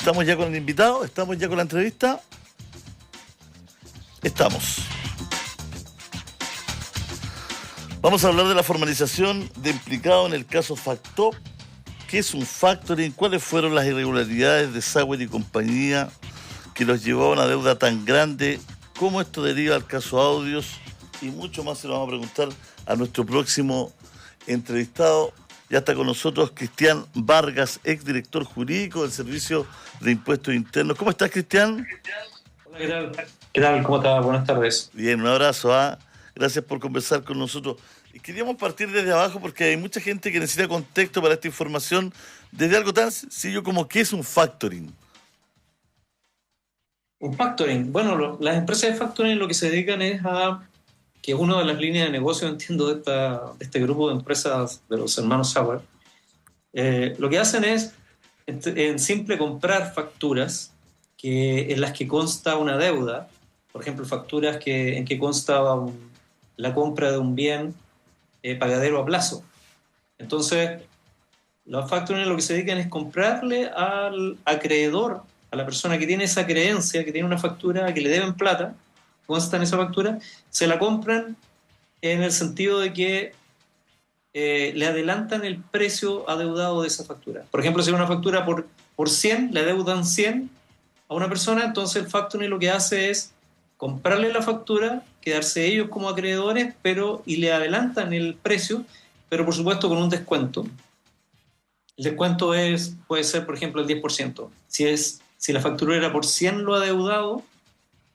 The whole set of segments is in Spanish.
¿Estamos ya con el invitado? ¿Estamos ya con la entrevista? Estamos. Vamos a hablar de la formalización de implicado en el caso Factop. ¿Qué es un factoring? ¿Cuáles fueron las irregularidades de Sauer y compañía que los llevó a una deuda tan grande? ¿Cómo esto deriva al caso Audios? Y mucho más se lo vamos a preguntar a nuestro próximo entrevistado. Ya está con nosotros Cristian Vargas, exdirector jurídico del Servicio de Impuestos Internos. ¿Cómo estás, Cristian? Hola, ¿qué tal? ¿Qué tal? ¿Cómo estás? Buenas tardes. Bien, un abrazo. Gracias por conversar con nosotros. Y queríamos partir desde abajo porque hay mucha gente que necesita contexto para esta información desde algo tan sencillo como ¿qué es un factoring? Un factoring. Bueno, las empresas de factoring lo que se dedican es a, que es una de las líneas de negocio, entiendo, de este grupo de empresas de los hermanos Sauer. Lo que hacen es, en simple, comprar facturas en las que consta una deuda. Por ejemplo, facturas en que consta la compra de un bien pagadero a plazo. Entonces, los factoring lo que se dedican es comprarle al acreedor, a la persona que tiene esa creencia, que tiene una factura, que le deben plata, consta en esa factura, se la compran en el sentido de que le adelantan el precio adeudado de esa factura. Por ejemplo, si es una factura por 100, le adeudan 100 a una persona, entonces el factoring lo que hace es comprarle la factura, quedarse ellos como acreedores, y le adelantan el precio, pero por supuesto con un descuento. El descuento puede ser, por ejemplo, el 10%. Si la factura era por 100 lo adeudado,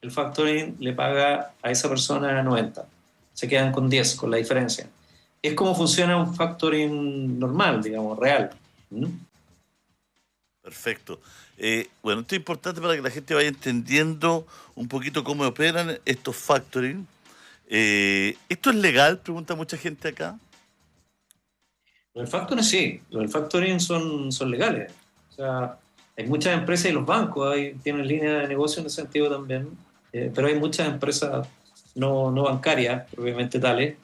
el factoring le paga a esa persona 90. Se quedan con 10, con la diferencia. Es como funciona un factoring normal, digamos, real. Perfecto. Bueno, esto es importante para que la gente vaya entendiendo un poquito cómo operan estos factoring. ¿Esto es legal? Pregunta mucha gente acá. Los factoring sí, los factoring son legales. O sea, hay muchas empresas y los bancos tienen líneas de negocio en ese sentido también, pero hay muchas empresas no bancarias, propiamente tales,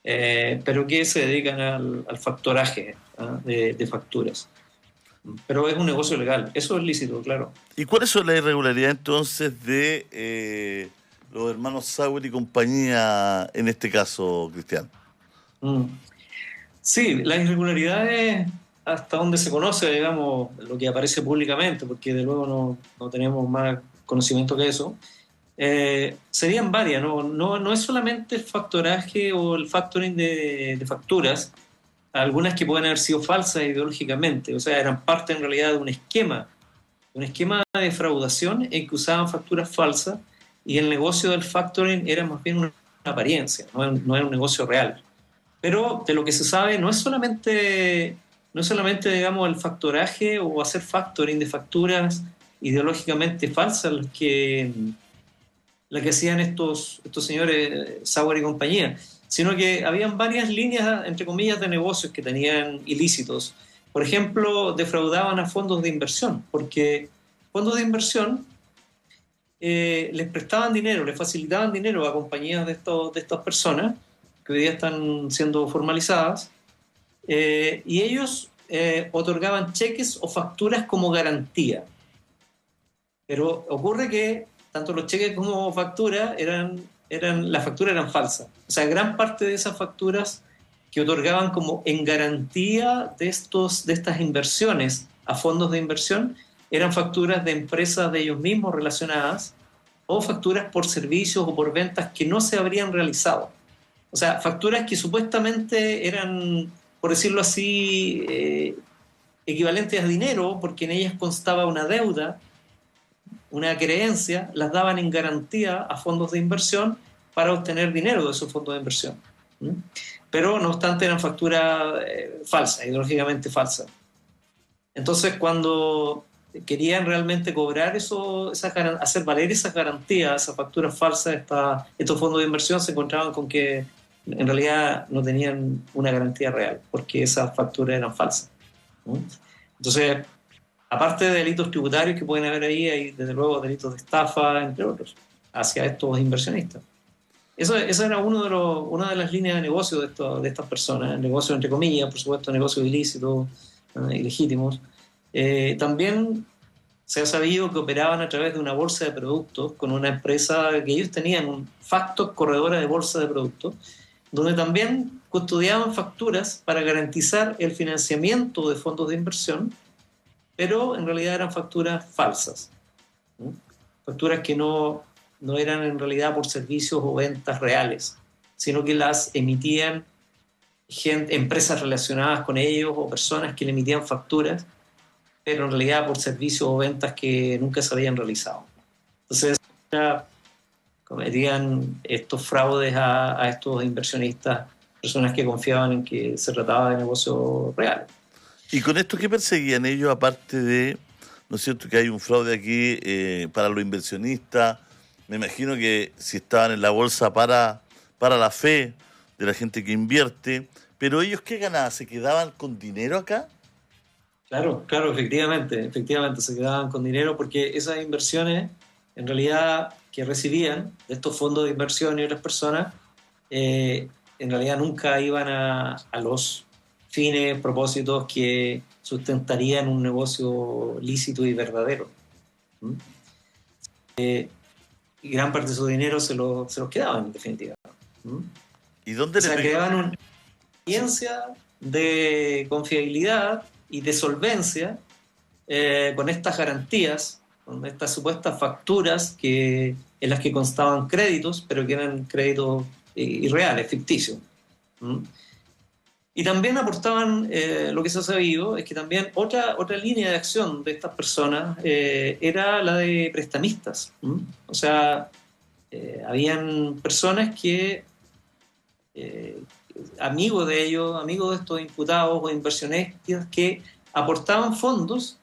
pero que se dedican al factoraje de facturas. Pero es un negocio legal, eso es lícito, claro. ¿Y cuáles son las irregularidades entonces de los hermanos Sauer y compañía en este caso, Cristian? Sí, las irregularidades, hasta donde se conoce, digamos, lo que aparece públicamente, porque de luego no tenemos más conocimiento que eso, serían varias, no es solamente el factoraje o el factoring de facturas, algunas que pueden haber sido falsas ideológicamente, o sea, eran parte en realidad de un esquema de defraudación en que usaban facturas falsas y el negocio del factoring era más bien una apariencia, no era un negocio real. Pero de lo que se sabe no es solamente, digamos, el factoraje o hacer factoring de facturas ideológicamente falsas las que hacían estos señores Sauer y compañía, sino que habían varias líneas, entre comillas, de negocios que tenían ilícitos. Por ejemplo, defraudaban a fondos de inversión, porque fondos de inversión les prestaban dinero, les facilitaban dinero a compañías de estas personas que hoy día están siendo formalizadas, y ellos otorgaban cheques o facturas como garantía. Pero ocurre que tanto los cheques como facturas las facturas eran falsas. O sea, gran parte de esas facturas que otorgaban como en garantía de estas inversiones a fondos de inversión eran facturas de empresas de ellos mismos relacionadas o facturas por servicios o por ventas que no se habrían realizado. O sea, facturas que supuestamente eran, por decirlo así, equivalentes a dinero, porque en ellas constaba una deuda, una creencia, las daban en garantía a fondos de inversión para obtener dinero de esos fondos de inversión. Pero, no obstante, eran facturas falsas, ideológicamente falsas. Entonces, cuando querían realmente cobrar hacer valer esas garantías, esas facturas falsas, estos fondos de inversión se encontraban con que en realidad no tenían una garantía real, porque esas facturas eran falsas. Entonces, aparte de delitos tributarios que pueden haber ahí, hay desde luego delitos de estafa, entre otros, hacia estos inversionistas. Esa era una de las líneas de negocio de estas personas, negocios entre comillas, por supuesto, negocios ilícitos, ilegítimos. También se ha sabido que operaban a través de una bolsa de productos con una empresa que ellos tenían, un Factor corredora de bolsa de productos, donde también custodiaban facturas para garantizar el financiamiento de fondos de inversión, pero en realidad eran facturas falsas, ¿no? Facturas que no eran en realidad por servicios o ventas reales, sino que las emitían empresas relacionadas con ellos o personas que le emitían facturas, pero en realidad por servicios o ventas que nunca se habían realizado. Entonces, cometían estos fraudes a estos inversionistas, personas que confiaban en que se trataba de negocios reales. ¿Y con esto qué perseguían ellos, aparte de, no es cierto, que hay un fraude aquí para los inversionistas? Me imagino que si estaban en la bolsa para la fe de la gente que invierte, pero ellos ¿qué ganaban? ¿Se quedaban con dinero acá? Claro, claro, efectivamente se quedaban con dinero porque esas inversiones, en realidad, que recibían de estos fondos de inversión y otras personas, en realidad nunca iban a los fines, propósitos que sustentarían un negocio lícito y verdadero. ¿Mm? Y gran parte de su dinero se los quedaban, en definitiva. ¿Mm? ¿Y dónde O le sea, pe- quedaban una experiencia de confiabilidad y de solvencia con estas garantías, con estas supuestas facturas en las que constaban créditos, pero que eran créditos irreales, ficticios. ¿Mm? Y también aportaban, lo que se ha sabido, es que también otra línea de acción de estas personas era la de prestamistas. ¿Mm? O sea, habían personas que, eh, amigos de ellos, amigos de estos imputados o inversionistas, que aportaban fondos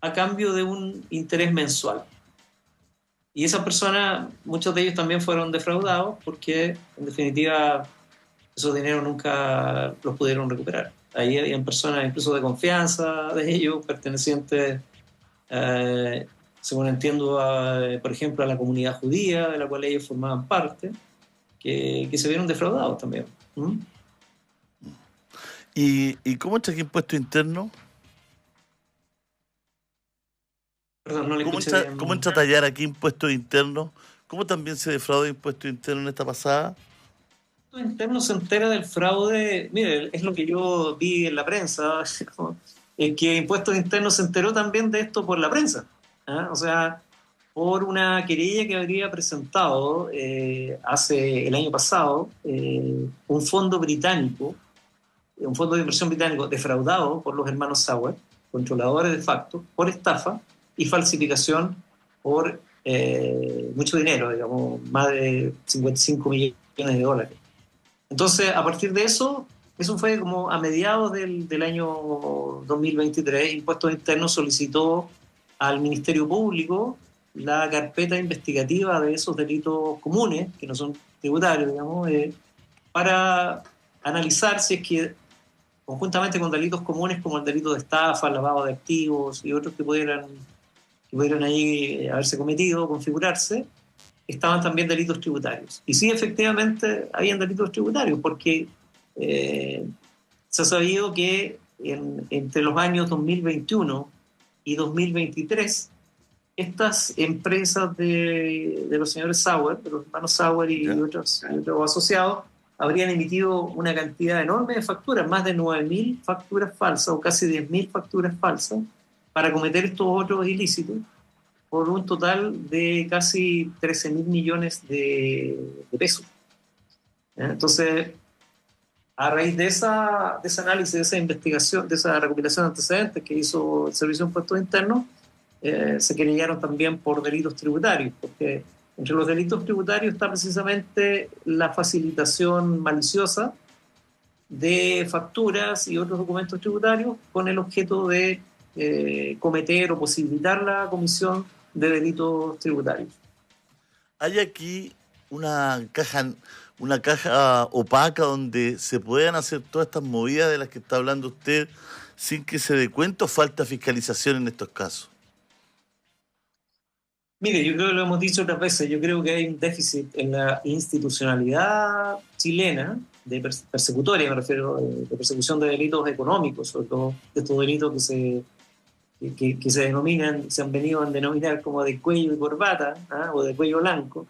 a cambio de un interés mensual. Y esas personas, muchos de ellos también fueron defraudados porque, en definitiva, esos dineros nunca los pudieron recuperar. Ahí habían personas incluso de confianza de ellos, pertenecientes, según entiendo, por ejemplo, a la comunidad judía de la cual ellos formaban parte, que se vieron defraudados también. ¿Mm? ¿Y cómo entra aquí impuesto interno? Perdón, no le escuché ¿Cómo bien. entra a tallar aquí impuestos internos? ¿Cómo también se defrauda impuesto interno en esta pasada? Interno se entera del fraude, mire, es lo que yo vi en la prensa, es que Impuestos Internos se enteró también de esto por la prensa, ¿ah? O sea, por una querella que habría presentado hace el año pasado un fondo británico, un fondo de inversión británico defraudado por los hermanos Sauer, controladores de facto, por estafa y falsificación por mucho dinero, digamos, más de 55 millones de dólares. Entonces, a partir de eso, eso fue como a mediados del año 2023, Impuestos Internos solicitó al Ministerio Público la carpeta investigativa de esos delitos comunes, que no son tributarios, digamos, para analizar si es que, conjuntamente con delitos comunes como el delito de estafa, lavado de activos y otros que pudieran ahí haberse cometido, configurarse, estaban también delitos tributarios. Y sí, efectivamente, habían delitos tributarios, porque se ha sabido que entre los años 2021 y 2023, estas empresas de los señores Sauer, de los hermanos Sauer y otros asociados, habrían emitido una cantidad enorme de facturas, más de 9.000 facturas falsas o casi 10.000 facturas falsas, para cometer estos otros ilícitos, por un total de casi 13.000 millones de pesos. Entonces, a raíz de ese análisis, de esa investigación, de esa recopilación de antecedentes que hizo el Servicio de Impuestos Internos, se querellaron también por delitos tributarios, porque entre los delitos tributarios está precisamente la facilitación maliciosa de facturas y otros documentos tributarios con el objeto de cometer o posibilitar la comisión de delitos tributarios. ¿Hay aquí una caja opaca donde se puedan hacer todas estas movidas de las que está hablando usted sin que se dé cuenta, o falta fiscalización en estos casos? Mire, yo creo que lo hemos dicho otras veces, yo creo que hay un déficit en la institucionalidad chilena, de persecutoria, me refiero, de persecución de delitos económicos, sobre todo de estos delitos que se han venido a denominar como de cuello y corbata, ¿ah? O de cuello blanco,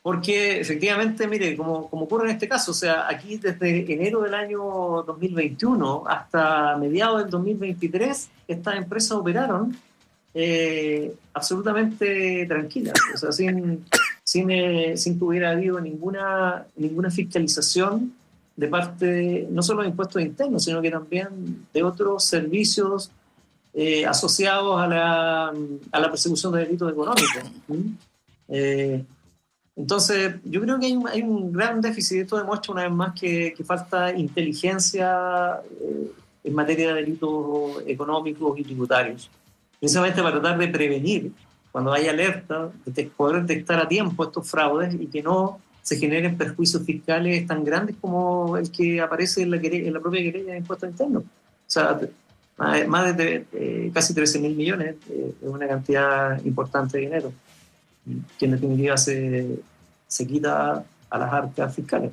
porque efectivamente, mire, como ocurre en este caso, o sea, aquí desde enero del año 2021 hasta mediados del 2023, estas empresas operaron absolutamente tranquilas, o sea, sin que hubiera habido ninguna fiscalización de parte, no solo de impuestos internos, sino que también de otros servicios asociados a la persecución de delitos económicos. Entonces, yo creo que hay un gran déficit. Esto demuestra una vez más que falta inteligencia en materia de delitos económicos y tributarios, precisamente para tratar de prevenir, cuando hay alerta, de poder detectar a tiempo estos fraudes y que no se generen perjuicios fiscales tan grandes como el que aparece en la propia querella de impuestos internos. O sea, más de casi 13.000 millones es una cantidad importante de dinero que en definitiva se quita a las arcas fiscales.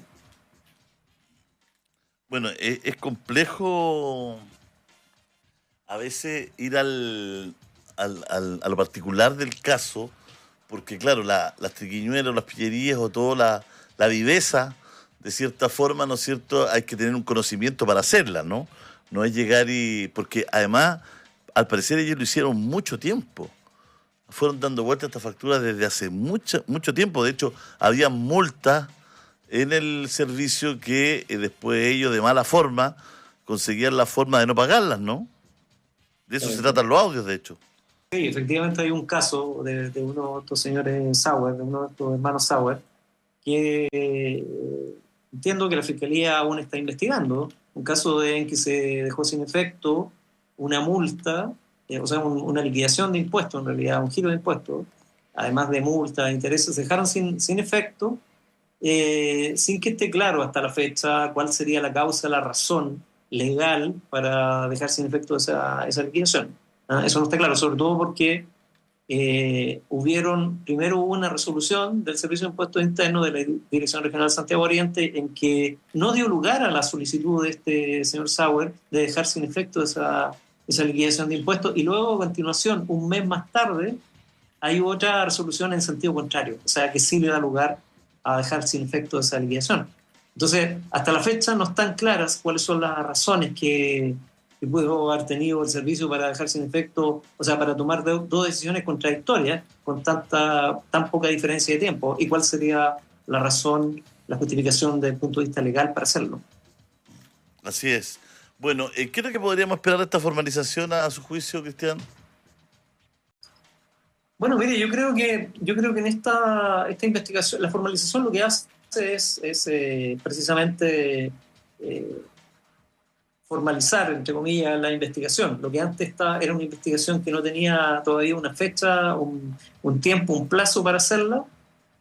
Bueno, es complejo a veces ir a lo particular del caso, porque claro, las triquiñuelas, las pillerías o toda la viveza, de cierta forma, ¿no es cierto?, hay que tener un conocimiento para hacerla, ¿no? No es llegar porque además, al parecer ellos lo hicieron mucho tiempo. Fueron dando vueltas a esta factura desde hace mucho tiempo. De hecho, había multas en el servicio que después ellos, de mala forma, conseguían la forma de no pagarlas, ¿no? De eso se tratan los audios, de hecho. Sí, efectivamente hay un caso de uno de estos señores Sauer, de uno de estos hermanos Sauer, que entiendo que la Fiscalía aún está investigando. Un caso en que se dejó sin efecto una multa, o sea, una liquidación de impuestos, en realidad, un giro de impuestos, además de multas, intereses, se dejaron sin efecto, sin que esté claro hasta la fecha cuál sería la causa, la razón legal para dejar sin efecto esa liquidación. Eso no está claro, sobre todo porque primero hubo una resolución del Servicio de Impuestos Internos de la Dirección Regional de Santiago Oriente en que no dio lugar a la solicitud de este señor Sauer de dejar sin efecto esa liquidación de impuestos, y luego a continuación, un mes más tarde, hay otra resolución en sentido contrario, o sea que sí le da lugar a dejar sin efecto esa liquidación. Entonces, hasta la fecha no están claras cuáles son las razones que pudo haber tenido el servicio para dejar sin efecto, o sea, para tomar dos decisiones contradictorias con tan poca diferencia de tiempo, y cuál sería la razón, la justificación desde el punto de vista legal para hacerlo. Así es. Bueno, ¿qué es lo que podríamos esperar de esta formalización a su juicio, Cristian? Bueno, mire, yo creo que en esta investigación, la formalización lo que hace es precisamente formalizar, entre comillas, la investigación. Lo que antes era una investigación que no tenía todavía una fecha, un tiempo, un plazo para hacerla.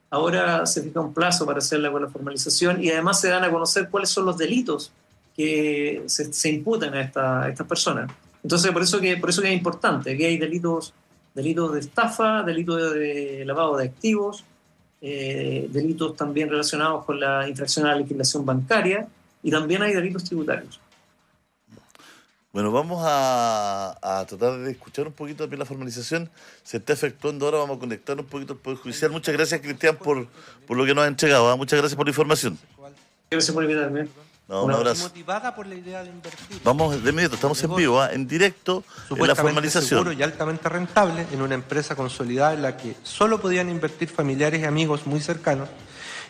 Ahora se fija un plazo para hacerla con la formalización, y además se dan a conocer cuáles son los delitos que se imputan a estas personas. Entonces, por eso que es importante, que hay delitos de estafa, delitos de lavado de activos, delitos también relacionados con la infracción a la legislación bancaria, y también hay delitos tributarios. Bueno, vamos a tratar de escuchar un poquito también la formalización. Se está efectuando ahora, vamos a conectar un poquito al Poder Judicial. Muchas gracias, Cristian, por lo que nos ha entregado. Muchas gracias por la información. Gracias por invitarme. No, un abrazo. Motivada por la idea de invertir. Vamos de inmediato, estamos en vivo, en directo, en la formalización. Seguro y altamente rentable en una empresa consolidada en la que solo podían invertir familiares y amigos muy cercanos,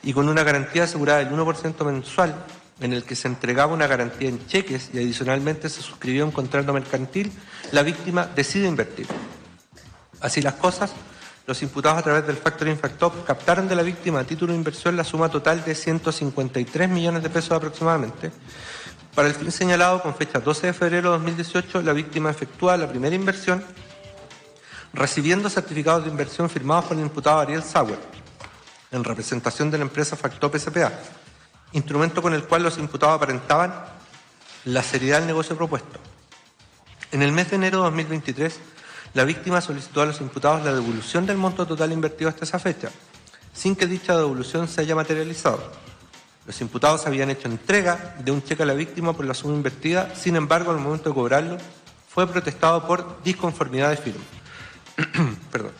y con una garantía asegurada del 1% mensual, en el que se entregaba una garantía en cheques y adicionalmente se suscribía un contrato mercantil, la víctima decide invertir. Así las cosas, los imputados a través del Factoring FacTop captaron de la víctima a título de inversión la suma total de 153 millones de pesos aproximadamente. Para el fin señalado, con fecha 12 de febrero de 2018, la víctima efectúa la primera inversión, recibiendo certificados de inversión firmados por el imputado Ariel Sauer, en representación de la empresa FacTop S.p.A., instrumento con el cual los imputados aparentaban la seriedad del negocio propuesto. En el mes de enero de 2023, la víctima solicitó a los imputados la devolución del monto total invertido hasta esa fecha, sin que dicha devolución se haya materializado. Los imputados habían hecho entrega de un cheque a la víctima por la suma invertida, sin embargo, al momento de cobrarlo, fue protestado por disconformidad de firma. Perdón.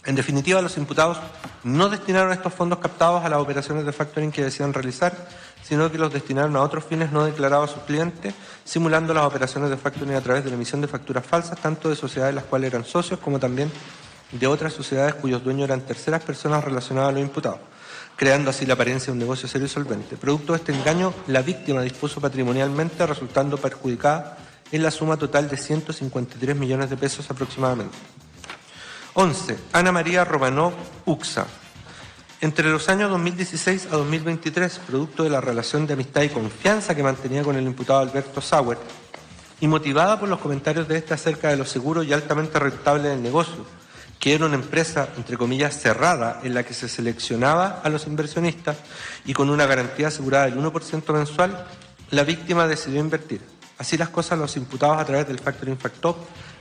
En definitiva, los imputados no destinaron estos fondos captados a las operaciones de factoring que desean realizar, sino que los destinaron a otros fines no declarados a sus clientes, simulando las operaciones de factoring a través de la emisión de facturas falsas, tanto de sociedades las cuales eran socios, como también de otras sociedades cuyos dueños eran terceras personas relacionadas a los imputados, creando así la apariencia de un negocio serio y solvente. Producto de este engaño, la víctima dispuso patrimonialmente, resultando perjudicada en la suma total de 153 millones de pesos aproximadamente. 11. Ana María Romanov Uxa. Entre los años 2016 a 2023, producto de la relación de amistad y confianza que mantenía con el imputado Alberto Sauer, y motivada por los comentarios de este acerca de lo seguro y altamente rentable del negocio, que era una empresa, entre comillas, cerrada, en la que se seleccionaba a los inversionistas y con una garantía asegurada del 1% mensual, la víctima decidió invertir. Así las cosas, los imputados a través del Factoring Factop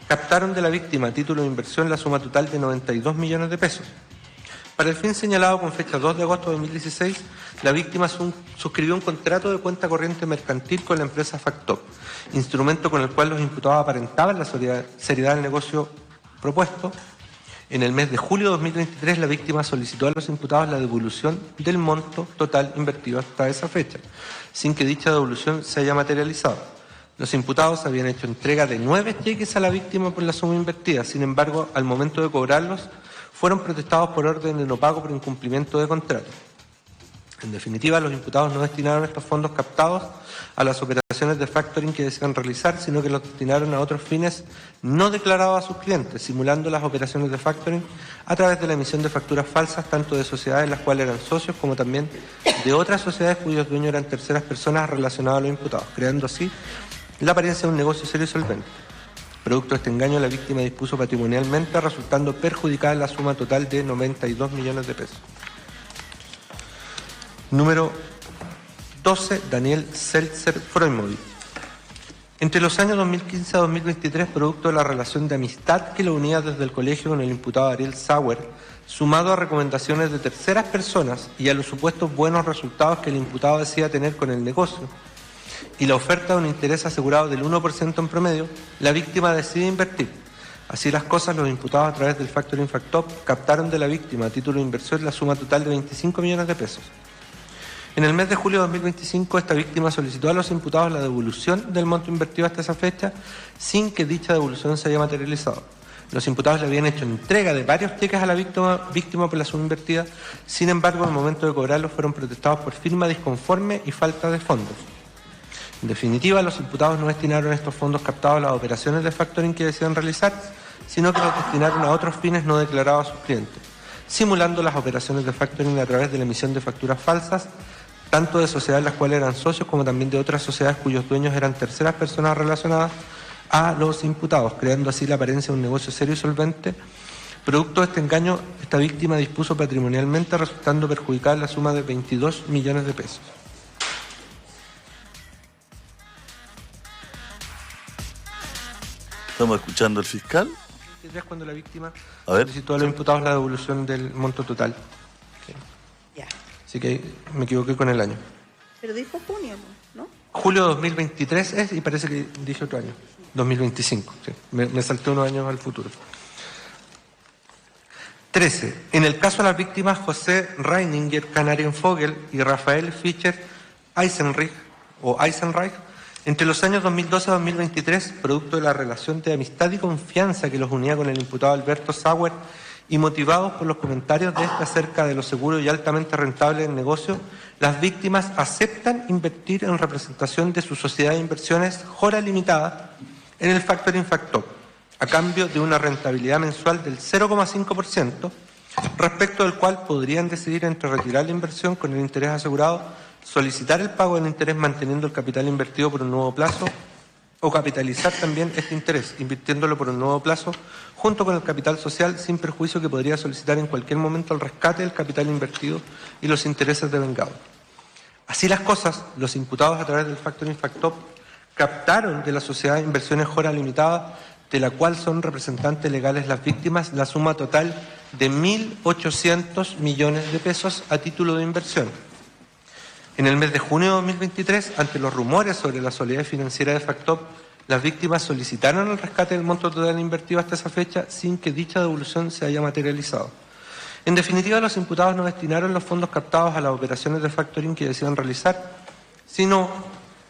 captaron de la víctima a título de inversión la suma total de 92 millones de pesos. Para el fin señalado, con fecha 2 de agosto de 2016, la víctima suscribió un contrato de cuenta corriente mercantil con la empresa Factop, instrumento con el cual los imputados aparentaban la seriedad del negocio propuesto. En el mes de julio de 2023, la víctima solicitó a los imputados la devolución del monto total invertido hasta esa fecha, sin que dicha devolución se haya materializado. Los imputados habían hecho entrega de 9 cheques a la víctima por la suma invertida. Sin embargo, al momento de cobrarlos, fueron protestados por orden de no pago por incumplimiento de contrato. En definitiva, los imputados no destinaron estos fondos captados a las operaciones de factoring que desean realizar, sino que los destinaron a otros fines no declarados a sus clientes, simulando las operaciones de factoring a través de la emisión de facturas falsas, tanto de sociedades las cuales eran socios, como también de otras sociedades cuyos dueños eran terceras personas relacionadas a los imputados, creando así la apariencia de un negocio serio y solvente. Producto de este engaño, la víctima dispuso patrimonialmente, resultando perjudicada en la suma total de 92 millones de pesos. Número 12. Daniel Seltzer Freumodi. Entre los años 2015 a 2023, producto de la relación de amistad que lo unía desde el colegio con el imputado Ariel Sauer, sumado a recomendaciones de terceras personas y a los supuestos buenos resultados que el imputado decía tener con el negocio, y la oferta de un interés asegurado del 1% en promedio, la víctima decide invertir. Así las cosas, los imputados a través del Factoring Factop captaron de la víctima a título de inversión la suma total de 25 millones de pesos. En el mes de julio de 2025, esta víctima solicitó a los imputados la devolución del monto invertido hasta esa fecha, sin que dicha devolución se haya materializado. Los imputados le habían hecho entrega de varios cheques a la víctima por la suma invertida. Sin embargo, al momento de cobrarlos fueron protestados por firma disconforme y falta de fondos. En definitiva, los imputados no destinaron estos fondos captados a las operaciones de factoring que desean realizar, sino que los destinaron a otros fines no declarados a sus clientes, simulando las operaciones de factoring a través de la emisión de facturas falsas, tanto de sociedades las cuales eran socios, como también de otras sociedades cuyos dueños eran terceras personas relacionadas a los imputados, creando así la apariencia de un negocio serio y solvente. Producto de este engaño, esta víctima dispuso patrimonialmente, resultando perjudicada en la suma de 22 millones de pesos. Estamos escuchando al fiscal. Es cuando la víctima solicitó a los imputados la devolución del monto total. Sí. Ya. Así que me equivoqué con el año. Pero dijo junio, ¿no? Julio de 2023 es, y parece que dije otro año. 2025, sí. Me salté unos años al futuro. 13. En el caso de las víctimas José Reininger Kanarienvogel y Rafael Fischer Eisenreich, entre los años 2012 a 2023, producto de la relación de amistad y confianza que los unía con el imputado Alberto Sauer y motivados por los comentarios de este acerca de lo seguro y altamente rentable del negocio, las víctimas aceptan invertir en representación de su sociedad de inversiones Jora Limitada en el Factoring Factop, a cambio de una rentabilidad mensual del 0,5%, respecto del cual podrían decidir entre retirar la inversión con el interés asegurado, solicitar el pago del interés manteniendo el capital invertido por un nuevo plazo, o capitalizar también este interés, invirtiéndolo por un nuevo plazo, junto con el capital social, sin perjuicio que podría solicitar en cualquier momento el rescate del capital invertido y los intereses devengados. Así las cosas, los imputados a través del Factoring Factop captaron de la sociedad de inversiones Jora Limitada, de la cual son representantes legales las víctimas, la suma total de 1.800 millones de pesos a título de inversión. En el mes de junio de 2023, ante los rumores sobre la solidez financiera de Factop, Las víctimas solicitaron el rescate del monto total invertido hasta esa fecha sin que dicha devolución se haya materializado. En definitiva, los imputados no destinaron los fondos captados a las operaciones de factoring que decían realizar, sino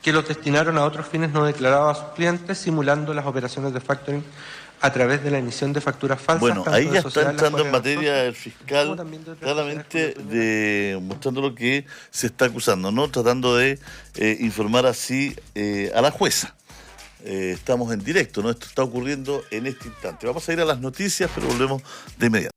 que los destinaron a otros fines no declarados a sus clientes, simulando las operaciones de factoring a través de la emisión de facturas falsas. Bueno, ahí ya está entrando en materia el fiscal, claramente mostrando lo que se está acusando, ¿no? Tratando de informar así a la jueza. Estamos en directo, ¿no? Esto está ocurriendo en este instante. Vamos a ir a las noticias, pero volvemos de inmediato.